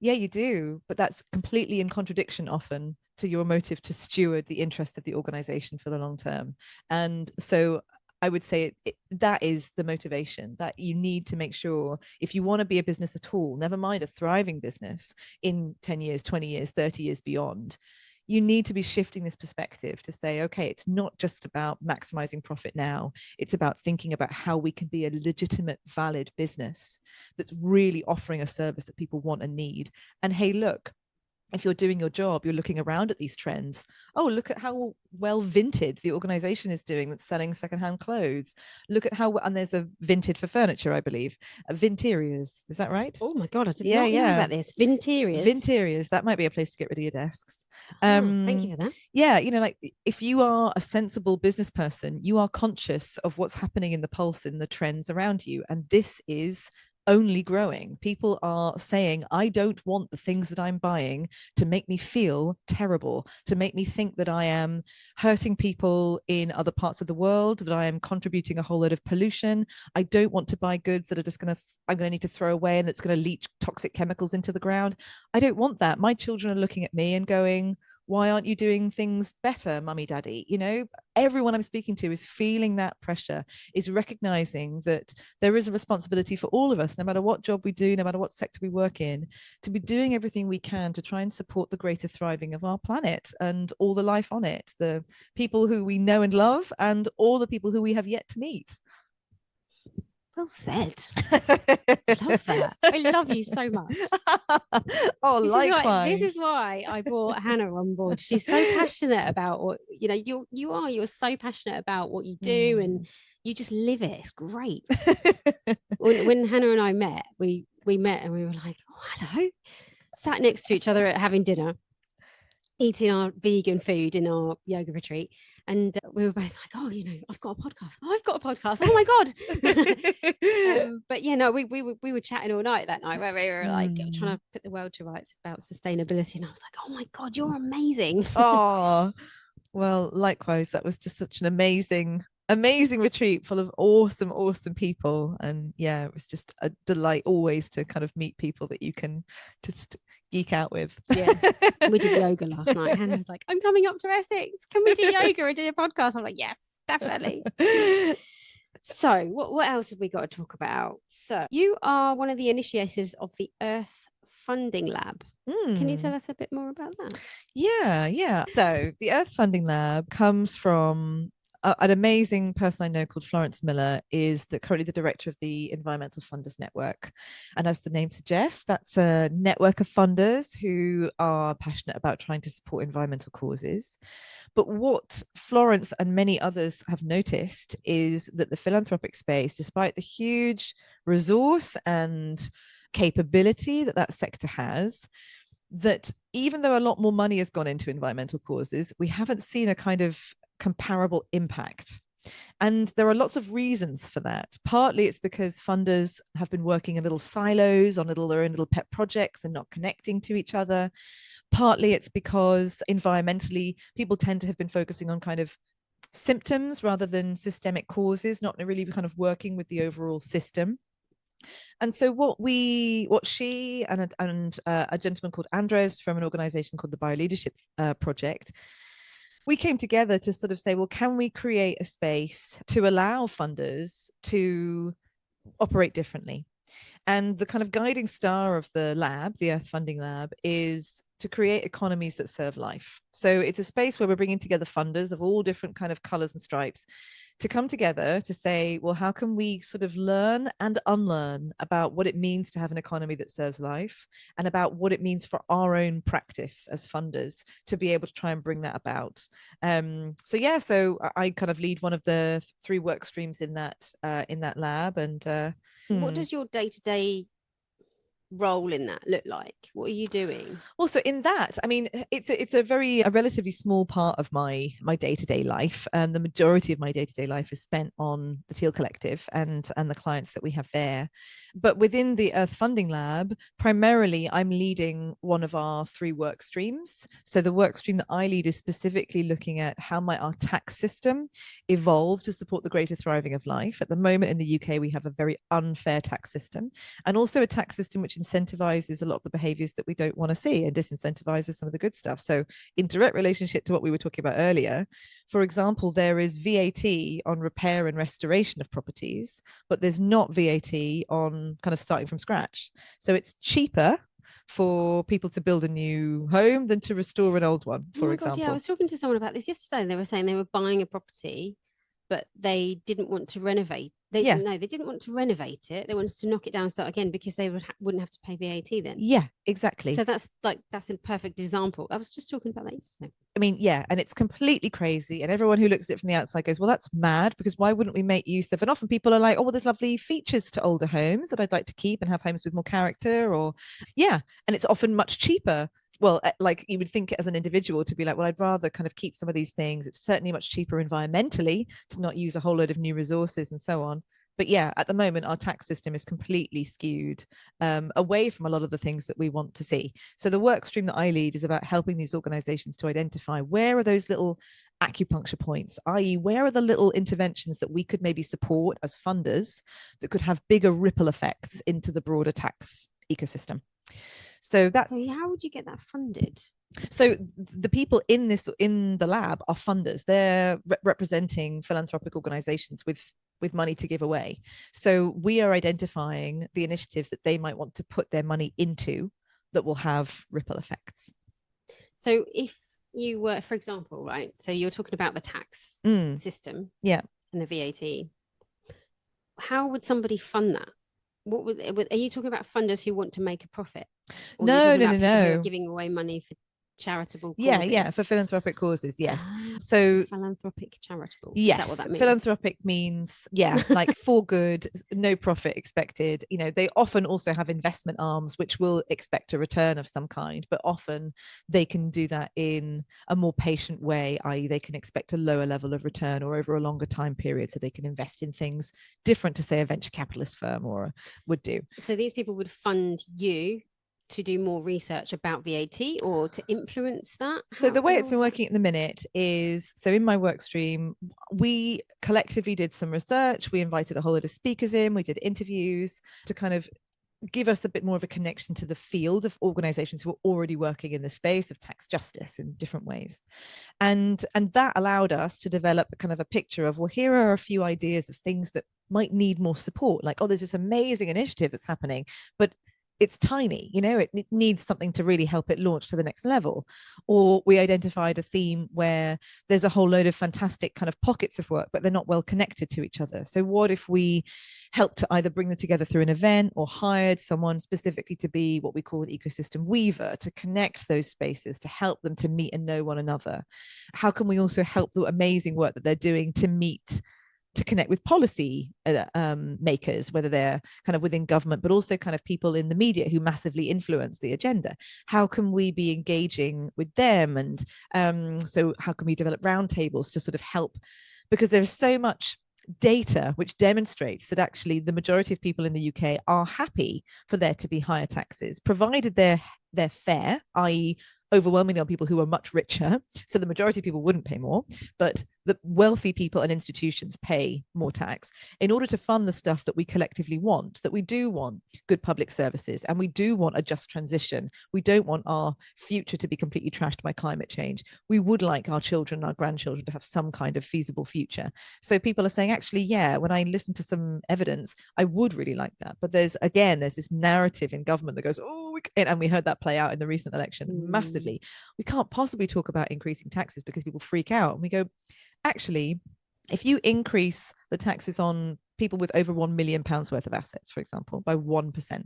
Yeah, you do, but that's completely in contradiction often to your motive to steward the interest of the organization for the long term. And so I would say that is the motivation, that you need to make sure, if you want to be a business at all, never mind a thriving business in 10 years, 20 years, 30 years beyond, you need to be shifting this perspective to say, okay, it's not just about maximizing profit now. It's about thinking about how we can be a legitimate, valid business that's really offering a service that people want and need. And hey, look, if you're doing your job, you're looking around at these trends. Oh, look at how well Vinted the organization is doing that's selling secondhand clothes. Look at how, and there's a Vinted for furniture, I believe. Vinteriors, is that right? Oh my God, I did not know about this. Vinteriors, that might be a place to get rid of your desks. Thank you for that. Yeah, like if you are a sensible business person, you are conscious of what's happening in the pulse and the trends around you. And this is only growing. People are saying, I don't want the things that I'm buying to make me feel terrible, to make me think that I am hurting people in other parts of the world, that I am contributing a whole load of pollution. I don't want to buy goods that are just I'm going to need to throw away and that's going to leach toxic chemicals into the ground. I don't want that. My children are looking at me and going, why aren't you doing things better, mummy, daddy? Everyone I'm speaking to is feeling that pressure, is recognizing that there is a responsibility for all of us, no matter what job we do, no matter what sector we work in, to be doing everything we can to try and support the greater thriving of our planet and all the life on it, the people who we know and love and all the people who we have yet to meet. Well said. I love that. I love you so much. Oh, likewise. This is why I brought Hannah on board. She's so passionate about what you're so passionate about what you do and you just live it. It's great. when Hannah and I met, we met and we were like, oh, hello. Sat next to each other at having dinner, eating our vegan food in our yoga retreat. And we were both like, oh, I've got a podcast. Oh, I've got a podcast. Oh my God. But we were chatting all night that night where we were like trying to put the world to rights about sustainability. And I was like, oh my God, you're amazing. Oh, well, likewise, that was just such an amazing retreat full of awesome people. And yeah, it was just a delight always to kind of meet people that you can just geek out with. Yeah. We did yoga last night. Hannah was like, I'm coming up to Essex. Can we do yoga and do a podcast? I'm like, yes, definitely. So what else have we got to talk about? So you are one of the initiators of the Earth Funding Lab. Can you tell us a bit more about that? Yeah. So the Earth Funding Lab comes from an amazing person I know called Florence Miller, is currently the director of the Environmental Funders Network. And as the name suggests, that's a network of funders who are passionate about trying to support environmental causes. But what Florence and many others have noticed is that the philanthropic space, despite the huge resource and capability that sector has, that even though a lot more money has gone into environmental causes, we haven't seen a kind of comparable impact. And there are lots of reasons for that. Partly it's because funders have been working in little silos on their own little pet projects and not connecting to each other. Partly it's because environmentally people tend to have been focusing on kind of symptoms rather than systemic causes, not really kind of working with the overall system. And so what she and a gentleman called Andres from an organization called the Bioleadership Project, we came together to sort of say, well, can we create a space to allow funders to operate differently? And the kind of guiding star of the lab, the Earth Funding Lab, is to create economies that serve life. So it's a space where we're bringing together funders of all different kind of colors and stripes to come together to say, well, how can we sort of learn and unlearn about what it means to have an economy that serves life, and about what it means for our own practice as funders to be able to try and bring that about. So I kind of lead one of the 3 work streams in that lab. And what does your day-to-day role in that look like? What are you doing? Well, so in that, I mean, it's a relatively small part of my day-to-day life, and the majority of my day-to-day life is spent on the Teal Collective and the clients that we have there. But within the Earth Funding Lab, primarily I'm leading one of our 3 work streams. So the work stream that I lead is specifically looking at how might our tax system evolve to support the greater thriving of life. At the moment in the UK, we have a very unfair tax system, and also a tax system which incentivizes a lot of the behaviors that we don't want to see and disincentivizes some of the good stuff. So in direct relationship to what we were talking about earlier, for example, there is VAT on repair and restoration of properties, but there's not VAT on kind of starting from scratch. So it's cheaper for people to build a new home than to restore an old one, for example. God, yeah, I was talking to someone about this yesterday, and they were saying they were buying a property, but they didn't want to renovate. They didn't want to renovate it. They wanted to knock it down and start again because they wouldn't have to pay VAT then. Yeah, exactly. So that's a perfect example. I was just talking about that yesterday. I mean, yeah, and it's completely crazy. And everyone who looks at it from the outside goes, well, that's mad, because why wouldn't we make use of? And often people are like, oh, well, there's lovely features to older homes that I'd like to keep and have homes with more character, or and it's often much cheaper. Well, like you would think as an individual to be like, well, I'd rather kind of keep some of these things. It's certainly much cheaper environmentally to not use a whole load of new resources and so on. But yeah, at the moment, our tax system is completely skewed away from a lot of the things that we want to see. So the work stream that I lead is about helping these organizations to identify where are those little acupuncture points, i.e. where are the little interventions that we could maybe support as funders that could have bigger ripple effects into the broader tax ecosystem. So how would you get that funded? So the people in the lab are funders. They're representing philanthropic organizations with money to give away. So we are identifying the initiatives that they might want to put their money into that will have ripple effects. So if you were, for example, right, so you're talking about the tax system, and the VAT, how would somebody fund that? Are you talking about funders who want to make a profit? Or no. Who are giving away money for charitable causes? For philanthropic causes, yes. So philanthropic charitable, yes, is that what that means? Philanthropic means like for good, no profit expected. They often also have investment arms which will expect a return of some kind, but often they can do that in a more patient way, i.e. they can expect a lower level of return or over a longer time period, so they can invest in things different to say a venture capitalist firm or would do. So these people would fund you to do more research about VAT or to influence that? So the way it's been working at the minute is, so in my work stream, we collectively did some research. We invited a whole lot of speakers in. We did interviews to kind of give us a bit more of a connection to the field of organizations who are already working in the space of tax justice in different ways. And that allowed us to develop kind of a picture of, well, here are a few ideas of things that might need more support. Like, oh, there's this amazing initiative that's happening, but it's tiny, it needs something to really help it launch to the next level. Or we identified a theme where there's a whole load of fantastic kind of pockets of work, but they're not well connected to each other. So what if we helped to either bring them together through an event or hired someone specifically to be what we call an ecosystem weaver, to connect those spaces, to help them to meet and know one another? How can we also help the amazing work that they're doing to connect with policy makers, whether they're kind of within government, but also kind of people in the media who massively influence the agenda? How can we be engaging with them? And so how can we develop roundtables to sort of help because there's so much data which demonstrates that actually the majority of people in the UK are happy for there to be higher taxes, provided they're fair, i.e. overwhelmingly on people who are much richer. So the majority of people wouldn't pay more, but the wealthy people and institutions pay more tax in order to fund the stuff that we collectively want, that we do want good public services, and we do want a just transition. We don't want our future to be completely trashed by climate change. We would like our children, our grandchildren to have some kind of feasible future. So people are saying, actually, yeah, when I listen to some evidence, I would really like that. But there's this narrative in government that goes, oh, and we heard that play out in the recent election massively. We can't possibly talk about increasing taxes because people freak out. And we go, actually, if you increase the taxes on people with over £1 million worth of assets, for example, by 1%,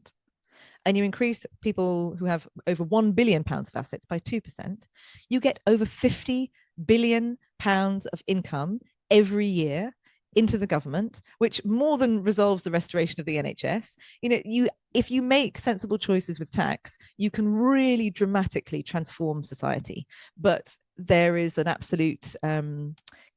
and you increase people who have over £1 billion of assets by 2%, you get over £50 billion of income every year into the government, which more than resolves the restoration of the NHS. If you make sensible choices with tax, you can really dramatically transform society. But there is an absolute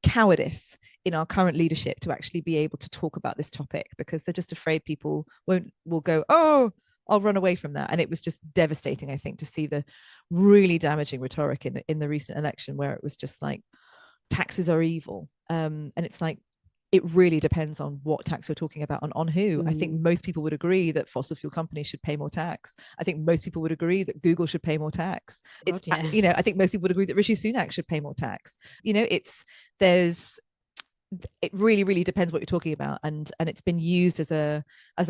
cowardice in our current leadership to actually be able to talk about this topic, because they're just afraid people will go, oh, I'll run away from that. And it was just devastating, I think, to see the really damaging rhetoric in the recent election, where it was just like, taxes are evil. And it's like, it really depends on what tax we're talking about and on who. I think most people would agree that fossil fuel companies should pay more tax. I think most people would agree that Google should pay more tax. I think most people would agree that Rishi Sunak should pay more tax. It really, really depends what you're talking about. And it's been used as a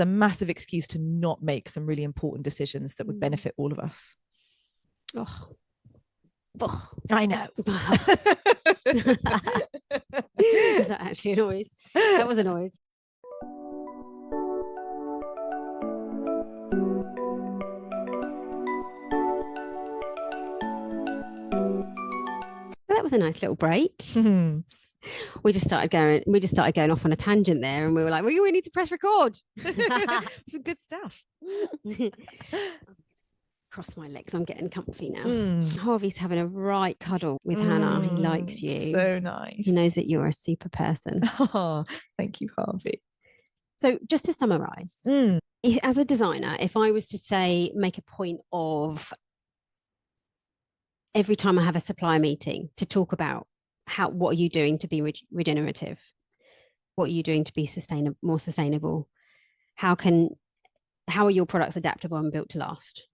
massive excuse to not make some really important decisions that would benefit all of us. Oh. I know. Was that actually a noise? That was a noise. That was a nice little break. We just started going off on a tangent there, and we were like, we need to press record. Some good stuff. Cross my legs, I'm getting comfy now. Harvey's having a right cuddle with Hannah. He likes you. So nice. He knows that you're a super person. Oh, thank you, Harvey. So just to summarize, as a designer, if I was to say, make a point of every time I have a supplier meeting to talk about what are you doing to be regenerative? What are you doing to be more sustainable? How are your products adaptable and built to last?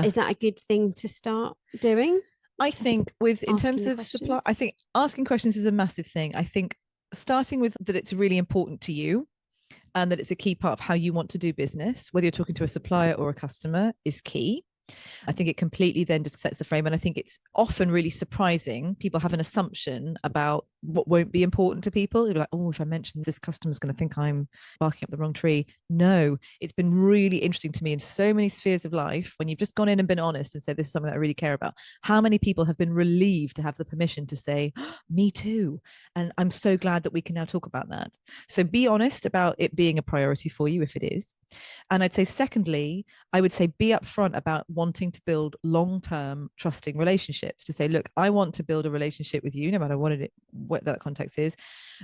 Is that a good thing to start doing? I think in terms of supply, I think asking questions is a massive thing. I think starting with that it's really important to you and that it's a key part of how you want to do business, whether you're talking to a supplier or a customer, is key. I think it completely then just sets the frame. And I think it's often really surprising. People have an assumption about what won't be important to people. They're like, oh, if I mention this, customer's going to think I'm barking up the wrong tree. No, it's been really interesting to me in so many spheres of life, when you've just gone in and been honest and said, this is something that I really care about, how many people have been relieved to have the permission to say, oh, me too. And I'm so glad that we can now talk about that. So be honest about it being a priority for you if it is. And I'd say, secondly, I would say be upfront about wanting to build long-term trusting relationships, to say, look, I want to build a relationship with you, no matter what that context is,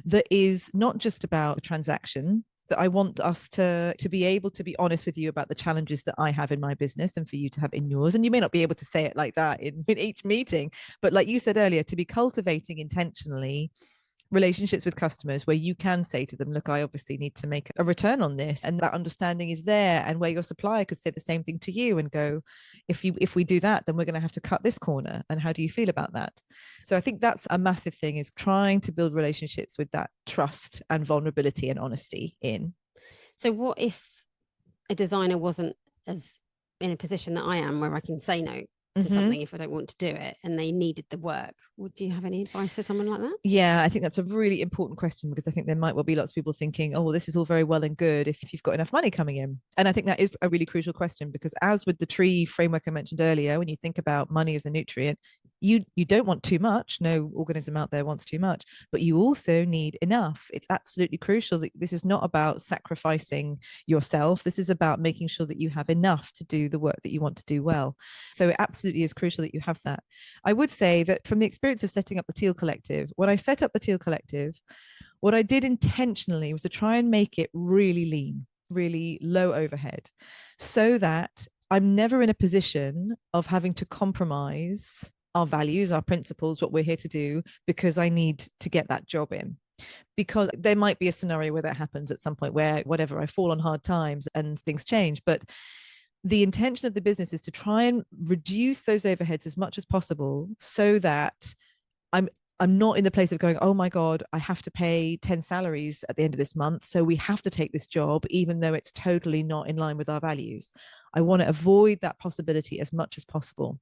that is not just about a transaction, that I want us to be able to be honest with you about the challenges that I have in my business and for you to have in yours. And you may not be able to say it like that in each meeting, but like you said earlier, to be cultivating intentionally relationships with customers where you can say to them, look, I obviously need to make a return on this, and that understanding is there, and where your supplier could say the same thing to you and go, if we do that, then we're going to have to cut this corner, and how do you feel about that? So I think that's a massive thing, is trying to build relationships with that trust and vulnerability and honesty in. So what if a designer wasn't as in a position that I am, where I can say no to something if I don't want to do it, and they needed the work? Would you have any advice for someone like that? Yeah, I think that's a really important question, because I think there might well be lots of people thinking, oh, well, this is all very well and good if you've got enough money coming in. And I think that is a really crucial question, because as with the tree framework I mentioned earlier, when you think about money as a nutrient, you don't want too much. No organism out there wants too much, but you also need enough. It's absolutely crucial that this is not about sacrificing yourself. This is about making sure that you have enough to do the work that you want to do well. So it absolutely is crucial that you have that. I would say that from the experience of setting up the Teal Collective, when I set up the Teal Collective, What I did intentionally was to try and make it really lean, really low overhead, so that I'm never in a position of having to compromise our values, our principles, what we're here to do, because I need to get that job in. Because there might be a scenario where that happens at some point, where whatever, I fall on hard times and things change. But the intention of the business is to try and reduce those overheads as much as possible, so that I'm not in the place of going, oh my God, I have to pay 10 salaries at the end of this month, so we have to take this job, even though it's totally not in line with our values. I want to avoid that possibility as much as possible.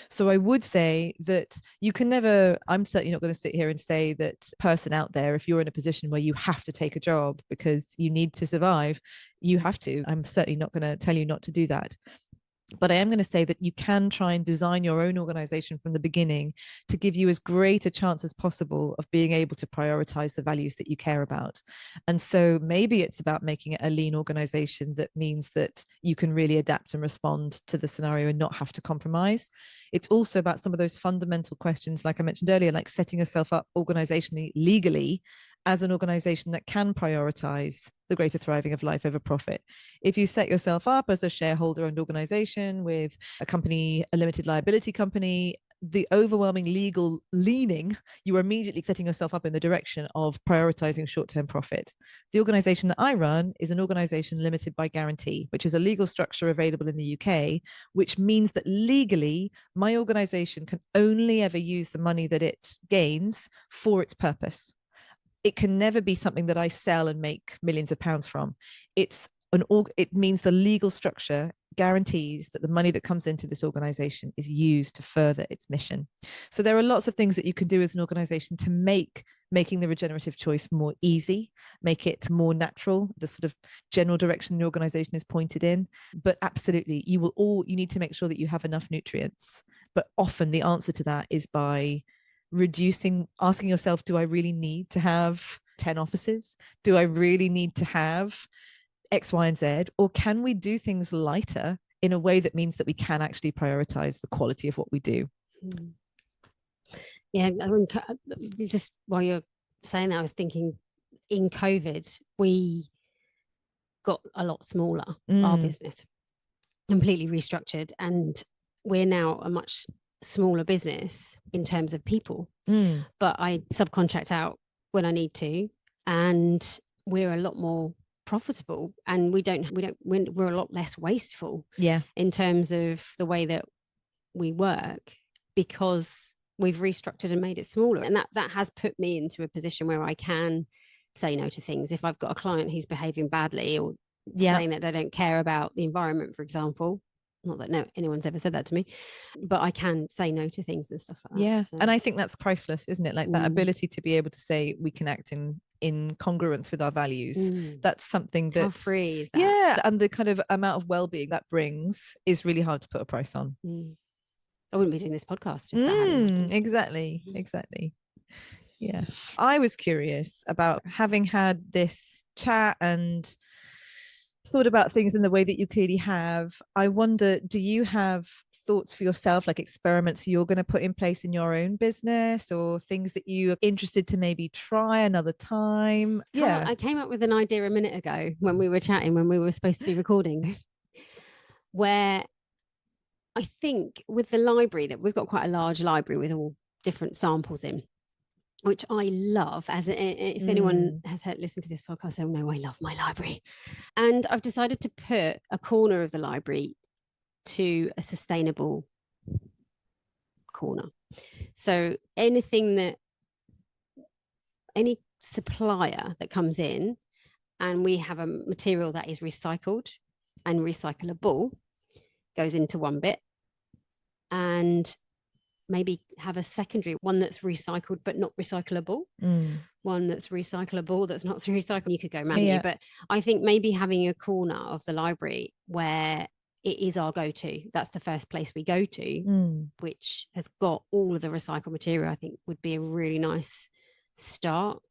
So I would say that you can never, I'm certainly not going to sit here and say that person out there, if you're in a position where you have to take a job because you need to survive, you have to. I'm certainly not going to tell you not to do that. But I am going to say that you can try and design your own organization from the beginning to give you as great a chance as possible of being able to prioritize the values that you care about. And so maybe it's about making it a lean organization that means that you can really adapt and respond to the scenario and not have to compromise. It's also about some of those fundamental questions, like I mentioned earlier, like setting yourself up organizationally, legally, as an organization that can prioritize the greater thriving of life over profit. If you set yourself up as a shareholder owned organization with a company, a limited liability company, the overwhelming legal leaning, you are immediately setting yourself up in the direction of prioritizing short-term profit. The organization that I run is an organization limited by guarantee, which is a legal structure available in the UK, which means that legally my organization can only ever use the money that it gains for its purpose. It can never be something that I sell and make millions of pounds from. It means the legal structure guarantees that the money that comes into this organization is used to further its mission. So there are lots of things that you can do as an organization to make making the regenerative choice more easy, make it more natural, the sort of general direction the organization is pointed in. But absolutely, you need to make sure that you have enough nutrients. But often the answer to that is by asking yourself, do I really need to have 10 offices? Do I really need to have X, Y, and Z? Or can we do things lighter in a way that means that we can actually prioritize the quality of what we do? Yeah, I mean, just while you're saying that, I was thinking in COVID, we got a lot smaller, our business, completely restructured. And we're now a much smaller business in terms of people, but I subcontract out when I need to, and we're a lot more profitable, and we're a lot less wasteful in terms of the way that we work, because we've restructured and made it smaller. And that has put me into a position where I can say no to things. If I've got a client who's behaving badly or saying that they don't care about the environment, for example, not that anyone's ever said that to me, but I can say no to things and stuff like that. Yeah. So. And I think that's priceless, isn't it? Like that ability to be able to say we can act in congruence with our values. That's something that, how free is that? Yeah. And the kind of amount of well-being that brings is really hard to put a price on. I wouldn't be doing this podcast if that hadn't happened. Exactly. Yeah. I was curious about, having had this chat and thought about things in the way that you clearly have, I wonder, do you have thoughts for yourself, like experiments you're going to put in place in your own business, or things that you are interested to maybe try another time? I came up with an idea a minute ago when we were chatting, when we were supposed to be recording, where I think with the library, that we've got quite a large library with all different samples in, which I love. If anyone has listened to this podcast, they'll know I love my library. And I've decided to put a corner of the library to a sustainable corner. So any supplier that comes in and we have a material that is recycled and recyclable goes into one bit, and maybe have a secondary one that's recycled but not recyclable, one that's recyclable that's not recycled. You could go manually, but I think maybe having a corner of the library where it is our go-to, that's the first place we go to, which has got all of the recycled material, I think would be a really nice start.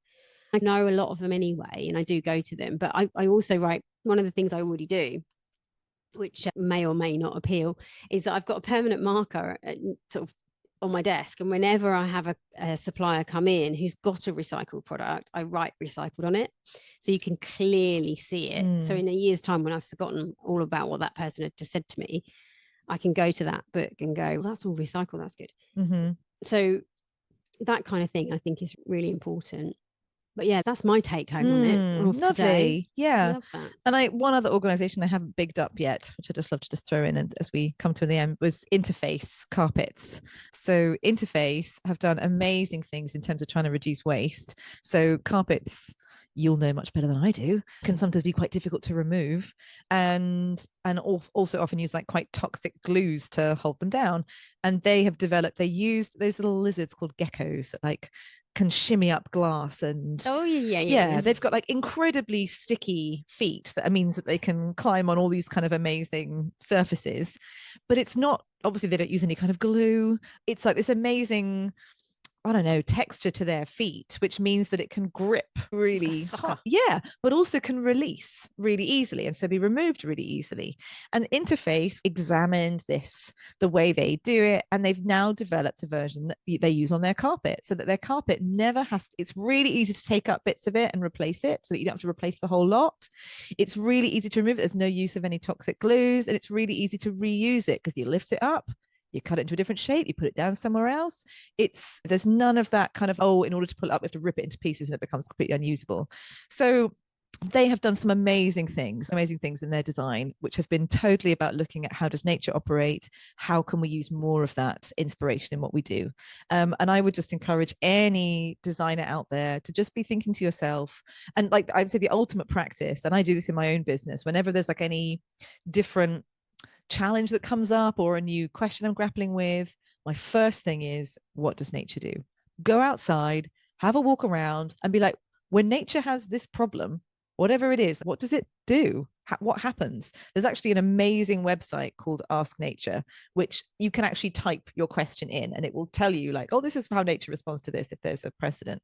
I know a lot of them anyway, and I do go to them, but I also write, one of the things I already do, which may or may not appeal, is that I've got a permanent marker sort of on my desk, and whenever I have a supplier come in who's got a recycled product, I write recycled on it, so you can clearly see it. So in a year's time, when I've forgotten all about what that person had just said to me, I can go to that book and go, well, that's all recycled, that's good. So that kind of thing I think is really important. But yeah, that's my take home on it of today. Yeah. I love that. And one other organization I haven't bigged up yet, which I just love to just throw in and as we come to the end, was Interface Carpets. So Interface have done amazing things in terms of trying to reduce waste. So carpets, you'll know much better than I do, can sometimes be quite difficult to remove, and also often use like quite toxic glues to hold them down. And they used those little lizards called geckos that like can shimmy up glass, and they've got like incredibly sticky feet that means that they can climb on all these kind of amazing surfaces. But it's not, obviously they don't use any kind of glue. It's like this amazing, I don't know, texture to their feet, which means that it can grip really hard. Yeah, but also can release really easily and so be removed really easily. And Interface examined the way they do it, and they've now developed a version that they use on their carpet, so that their carpet never it's really easy to take up bits of it and replace it, so that you don't have to replace the whole lot. It's really easy to remove it. There's no use of any toxic glues, and it's really easy to reuse it because you lift it up, you cut it into a different shape, you put it down somewhere else. There's none of that kind of, in order to pull it up, we have to rip it into pieces and it becomes completely unusable. So they have done some amazing things in their design, which have been totally about looking at how does nature operate? How can we use more of that inspiration in what we do? And I would just encourage any designer out there to just be thinking to yourself, and like I would say the ultimate practice, and I do this in my own business, whenever there's like any different challenge that comes up or a new question I'm grappling with, my first thing is, what does nature do? Go outside, have a walk around, and be like, when nature has this problem, whatever it is, what does it do? What happens? There's actually an amazing website called Ask Nature, which you can actually type your question in and it will tell you like, this is how nature responds to this if there's a precedent.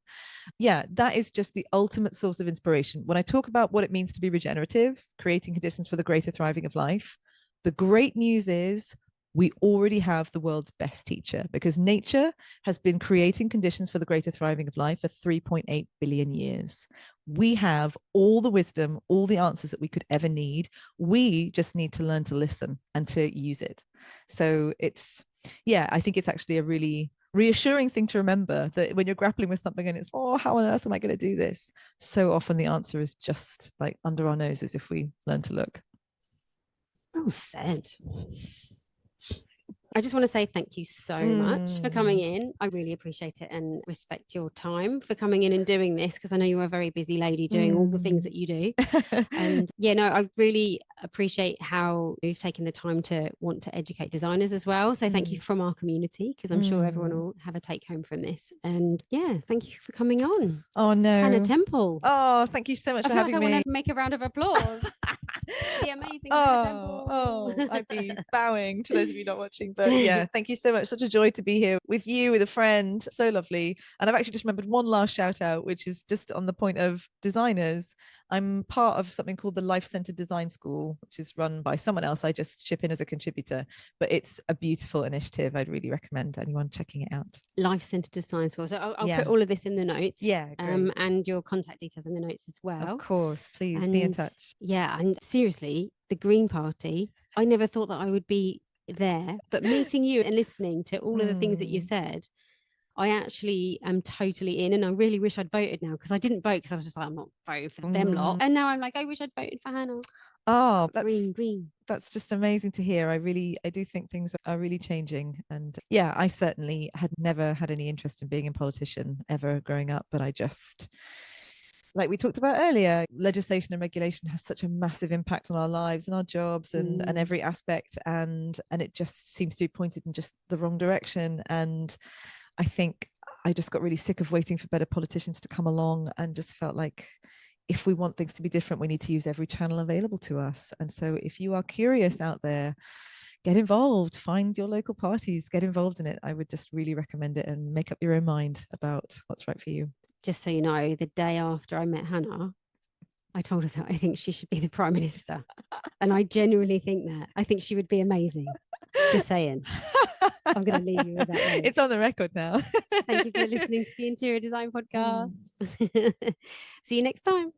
Yeah, that is just the ultimate source of inspiration. When I talk about what it means to be regenerative, creating conditions for the greater thriving of life, the great news is we already have the world's best teacher, because nature has been creating conditions for the greater thriving of life for 3.8 billion years. We have all the wisdom, all the answers that we could ever need. We just need to learn to listen and to use it. So I think it's actually a really reassuring thing to remember, that when you're grappling with something and it's, how on earth am I going to do this? So often the answer is just like under our noses if we learn to look. Well said. I just want to say thank you so much for coming in. I really appreciate it and respect your time for coming in and doing this, because I know you're a very busy lady doing all the things that you do. And I really appreciate how you've taken the time to want to educate designers as well. So thank you from our community, because I'm sure everyone will have a take home from this. And thank you for coming on. Oh no, Hannah Temple. Oh, thank you so much for having me. I want to make a round of applause. The amazing Hannah Temple. I'd be bowing to those of you not watching, but thank you so much. Such a joy to be here with you, with a friend. So lovely. And I've actually just remembered one last shout out, which is just on the point of designers. I'm part of something called the Life-Centered Design School, which is run by someone else. I just chip in as a contributor, but it's a beautiful initiative. I'd really recommend anyone checking it out. Life-Centered Design School. So I'll put all of this in the notes. Yeah, and your contact details in the notes as well. Of course, please be in touch. Yeah, and seriously, the Green Party, I never thought that I would be there, but meeting you and listening to all of the things that you said, I actually am totally in, and I really wish I'd voted now, because I didn't vote because I was just like, I'm not voting for them lot. And now I'm like, I wish I'd voted for Hannah. Oh, green. That's just amazing to hear. I do think things are really changing. And I certainly had never had any interest in being a politician ever growing up, but I just, like we talked about earlier, legislation and regulation has such a massive impact on our lives and our jobs and every aspect. And it just seems to be pointed in just the wrong direction. And I think I just got really sick of waiting for better politicians to come along, and just felt like if we want things to be different, we need to use every channel available to us. And so if you are curious out there, get involved, find your local parties, get involved in it. I would just really recommend it, and make up your own mind about what's right for you. Just so you know, the day after I met Hannah, I told her that I think she should be the Prime Minister. And I genuinely think that. I think she would be amazing. Just saying. I'm going to leave you with that. Right? It's on the record now. Thank you for listening to the Interior Design Podcast. See you next time.